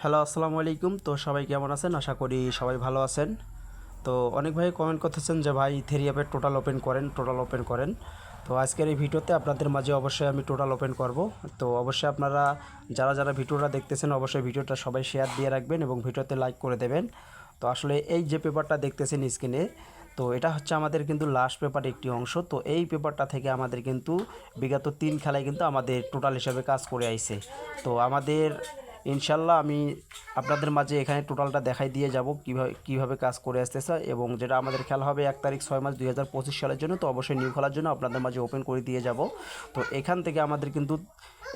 Hello, আসসালামু আলাইকুম। তো সবাই কেমন আছেন? আশা করি সবাই ভালো আছেন। তো অনেক ভাই কমেন্ট করতেছেন যে ভাই থ্রি অ্যাপের টোটাল ওপেন করেন। তো আজকের এই ভিডিওতে আপনাদের মাঝে অবশ্যই আমি টোটাল ওপেন করব। তো অবশ্যই আপনারা যারা ভিডিওটা দেখতেছেন অবশ্যই ভিডিওটা সবাই শেয়ার দিয়ে রাখবেন এবং ভিডিওতে লাইক করে দেবেন। তো আসলে এই যে পেপারটা দেখতেছেন স্ক্রিনে, তো এটা হচ্ছে আমাদের কিন্তু লাস্ট পেপার একটি অংশ। তো এই পেপারটা থেকে আমাদের কিন্তু বিগত 3 খেলায় কিন্তু আমাদের টোটাল হিসাবে কাজ করে আইছে। তো আমাদের ইনশাল্লাহ আমি আপনাদের মাঝে এখানে টোটালটা দেখাই দিয়ে যাব কিভাবে কাজ করে আসতেছে, এবং যেটা আমাদের খেলা হবে 1 তারিখ 6 মাস 2025 সালের জন্য। তো অবশ্যই নিউ খেলার জন্য আপনাদের মাঝে ওপেন করে দিয়ে যাব। তো এখান থেকে আমাদের কিন্তু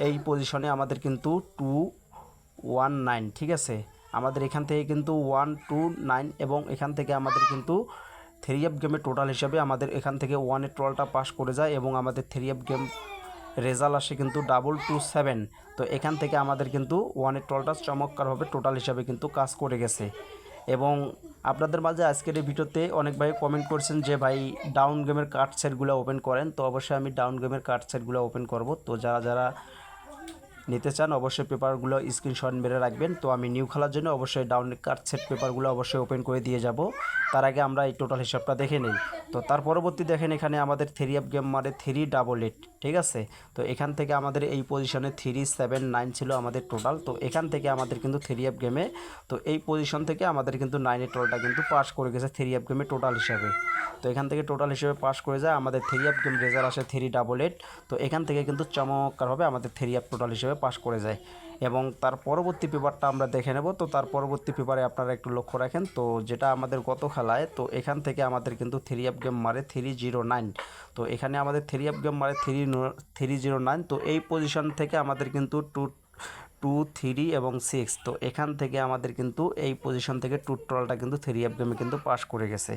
এই পজিশনে আমাদের কিন্তু 219, ঠিক আছে। আমাদের এখান থেকে কিন্তু 129 এবং এখান থেকে আমাদের কিন্তু থ্রি অ্যাপ গেমের টোটাল হিসাবে আমাদের এখান থেকে ওয়ানের টোটালটা পাস করে যায় এবং আমাদের থ্রি অ্যাপ গেম রেজাল্ট আসে কিন্তু 227। তো এখান থেকে আমাদের কিন্তু ওয়ানের টোটালটা চমৎকারভাবে টোটাল হিসাবে কিন্তু কাজ করে গেছে। এবং আপনাদের মাঝে আজকের এই ভিডিওতে অনেক ভাই কমেন্ট করছেন যে ভাই ডাউন গেমের কার্ড সেটগুলো ওপেন করেন। তো অবশ্যই আমি ডাউন গেমের কার্ড সেটগুলো ওপেন করব। তো যারা নিতে চান অবশ্যই পেপারগুলো স্ক্রিনশট মেরে রাখবেন। তো আমি নিউ খেলার জন্য অবশ্যই ডাউন কার্ড সেট পেপারগুলো অবশ্যই ওপেন করে দিয়ে যাব। তার আগে আমরা এই টোটাল হিসাবটা দেখে নিই। তো তার পরবর্তী দেখেন এখানে আমাদের থ্রি অ্যাপ গেম মারে 388, ঠিক আছে। তো এখান থেকে আমাদের এই পজিশনে 379 ছিল আমাদের টোটাল। তো এখান থেকে আমাদের কিন্তু থ্রি অ্যাপ গেমে, তো এই পজিশন থেকে আমাদের কিন্তু 9-এর টোটালটা কিন্তু পাস করে গেছে থ্রি অ্যাপ গেমে টোটাল হিসাবে। তো এখান থেকে টোটাল হিসেবে পাস করে যায় আমাদের থ্রি অ্যাপ গেম রেজাল্ট আসে 388। তো এখান থেকে কিন্তু চমৎকারভাবে আমাদের থ্রি অ্যাপ টোটাল হিসেবে পাস করে যায়। এবং তার পরবর্তী পেপারটা আমরা দেখে নেব। তো তার পরবর্তী পেপারে আপনারা একটু লক্ষ্য রাখেন। তো যেটা আমাদের গত খেলায়, তো এখান থেকে আমাদের কিন্তু থ্রি অ্যাপ গেম মারে 309। তো এখানে আমাদের থ্রি অ্যাপ গেম মারে 309। তো এই পজিশন থেকে আমাদের কিন্তু 2, 3 এবং 6। তো এখান থেকে আমাদের কিন্তু এই পজিশন থেকে টোটালটা কিন্তু থ্রি অ্যাপ গেমে কিন্তু পাস করে গেছে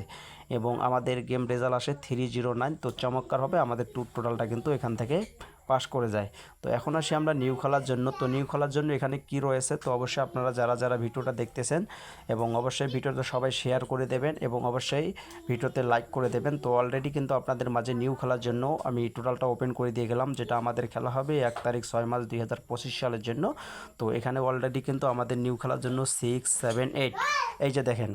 এবং আমাদের গেম রেজাল্ট আসে 309। তো চমৎকারভাবে আমাদের টোটালটা কিন্তু এখান থেকে পাস করে যায়। তো এখন আসি আমরা নিউ খেলার জন্য। তো নিউ খেলার জন্য এখানে কি রয়েছে, তো অবশ্যই আপনারা যারা ভিডিওটা দেখতেছেন এবং অবশ্যই ভিডিওটা সবাই শেয়ার করে দেবেন এবং অবশ্যই ভিডিওতে লাইক করে দেবেন। তো অলরেডি কিন্তু আপনাদের মাঝে নিউ খেলার জন্য আমি টোটালটা ওপেন করে দিয়ে গেলাম, যেটা আমাদের খেলা হবে 1 তারিখ 6 মাস 2025 সালের জন্য। তো এখানে অলরেডি কিন্তু আমাদের নিউ খেলার জন্য 6, 7, 8, এই যে দেখেন।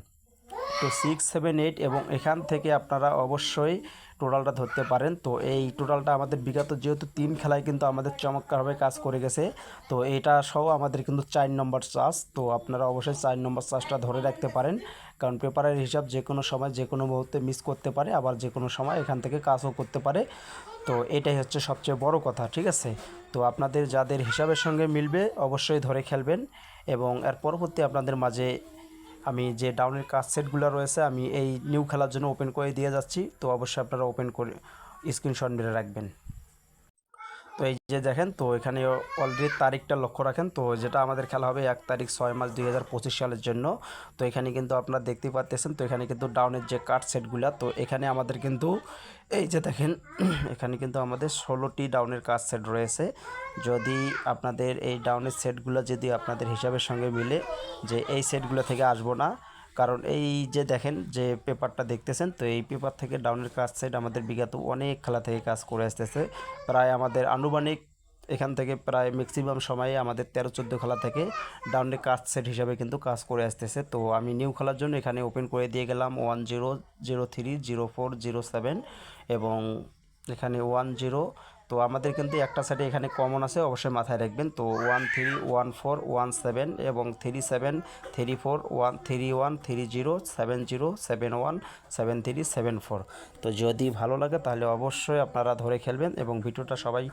তো 6, 7, 8 এবং এখান থেকে আপনারা অবশ্যই টোটালটা ধরতে পারেন। তো এই টোটালটা আমাদের বিগত যেহেতু 3 খেলায় কিন্তু আমাদের চমৎকারভাবে কাজ করে গেছে। তো এটা সহ আমাদের কিন্তু 4 নম্বর চার্জ। তো আপনারা অবশ্যই 4 নম্বর চার্জটা ধরে রাখতে পারেন, কারণ পেপারের হিসাব যে কোনো সময় যে কোনো মুহূর্তে মিস করতে পারে, আবার যে কোনো সময় এখান থেকে কাজও করতে পারে। তো এটাই হচ্ছে সবচেয়ে বড় কথা, ঠিক আছে। তো আপনাদের যাদের হিসাবের সঙ্গে মিলবে অবশ্যই ধরে খেলবেন। এবং এর পরবর্তী আপনাদের মাঝে আমি যে ডাউনের কাজ সেটগুলো রয়েছে আমি এই নিউ খেলার জন্য ওপেন করে দিয়ে যাচ্ছি। তো অবশ্যই আপনারা ওপেন করে স্ক্রিনশট মেরে রাখবেন। তো এই যে দেখেন, তো এখানে অলরেডি তারিখটা লক্ষ্য রাখেন। তো যেটা আমাদের খেলা হবে 1 তারিখ 6 মাস 2025 সালের জন্য। তো এখানে কিন্তু আপনারা দেখতে পাচ্ছেন, তো এখানে কিন্তু ডাউনের যে কার্ড সেটগুলো, তো এখানে আমাদের কিন্তু এই যে দেখেন এখানে কিন্তু আমাদের 16টি ডাউনের কার্ড সেট রয়েছে। যদি আপনাদের এই ডাউনের সেটগুলো যদি আপনাদের হিসাবের সঙ্গে মিলে, যে এই সেটগুলো থেকে আসবো না, কারণ এই যে দেখেন যে পেপারটা দেখতেছেন, তো এই পেপার থেকে ডাউনের কাজ সেট আমাদের বিগত অনেক খেলা থেকে কাজ করে আসতেছে। প্রায় আমাদের আনুমানিক এখান থেকে প্রায় ম্যাক্সিমাম সময়ে আমাদের 13-14 খেলা থেকে ডাউনের কাজ সেট হিসাবে কিন্তু কাজ করে আসতেছে। তো আমি নিউ খেলার জন্য এখানে ওপেন করে দিয়ে গেলাম 10030407 এবং এখানে 10। তো আমাদের কিন্তু একটা সাইডে এখানে কমন আছে, অবশ্যই মাথায় রাখবেন। তো 131417 এবং 373431313070717374। তো যদি ভালো লাগে তাহলে অবশ্যই আপনারা ধরে খেলবেন এবং ভিডিওটা সবাই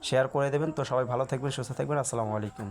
শেয়ার করে দেবেন। তো সবাই ভালো থাকবেন, সুস্থ থাকবেন। আসসালামু আলাইকুম।